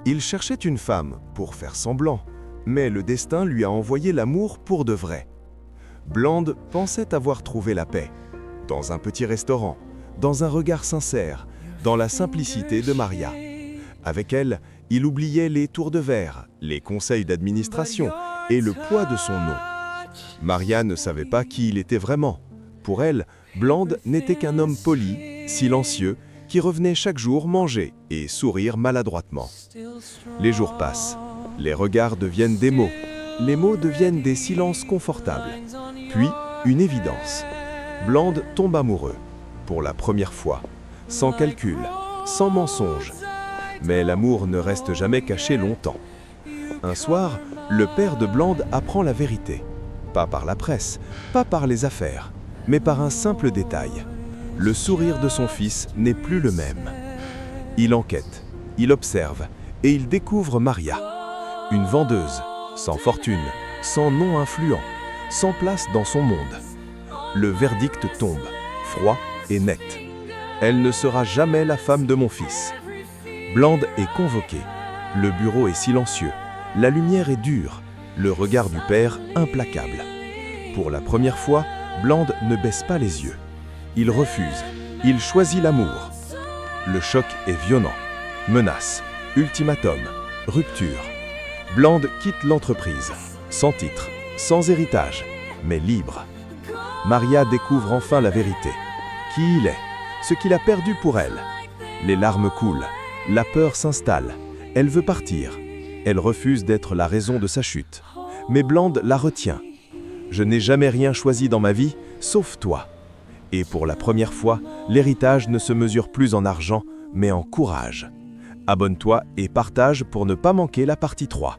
Il cherchait une femme pour faire semblant, mais le destin lui a envoyé l'amour pour de vrai. Bland pensait avoir trouvé la paix, dans un petit restaurant, dans un regard sincère, dans la simplicité de Maria. Avec elle, il oubliait les tours de verre, les conseils d'administration et le poids de son nom. Maria ne savait pas qui il était vraiment. Pour elle, Bland n'était qu'un homme poli, silencieux, qui revenait chaque jour manger et sourire maladroitement. Les jours passent, les regards deviennent des mots, les mots deviennent des silences confortables. Puis, une évidence. Bland tombe amoureux, pour la première fois, sans calcul, sans mensonge. Mais l'amour ne reste jamais caché longtemps. Un soir, le père de Bland apprend la vérité. Pas par la presse, pas par les affaires, mais par un simple détail. Le sourire de son fils n'est plus le même. Il enquête, il observe et il découvre Maria. Une vendeuse, sans fortune, sans nom influent, sans place dans son monde. Le verdict tombe, froid et net. Elle ne sera jamais la femme de mon fils. Bland est convoqué. Le bureau est silencieux. La lumière est dure. Le regard du père implacable. Pour la première fois, Bland ne baisse pas les yeux. Il refuse. Il choisit l'amour. Le choc est violent. Menace, ultimatum, rupture. Bland quitte l'entreprise, sans titre, sans héritage, mais libre. Maria découvre enfin la vérité. Qui il est, ce qu'il a perdu pour elle. Les larmes coulent, la peur s'installe. Elle veut partir. Elle refuse d'être la raison de sa chute. Mais Bland la retient. Je n'ai jamais rien choisi dans ma vie, sauf toi. Et pour la première fois, l'héritage ne se mesure plus en argent, mais en courage. Abonne-toi et partage pour ne pas manquer la partie 3.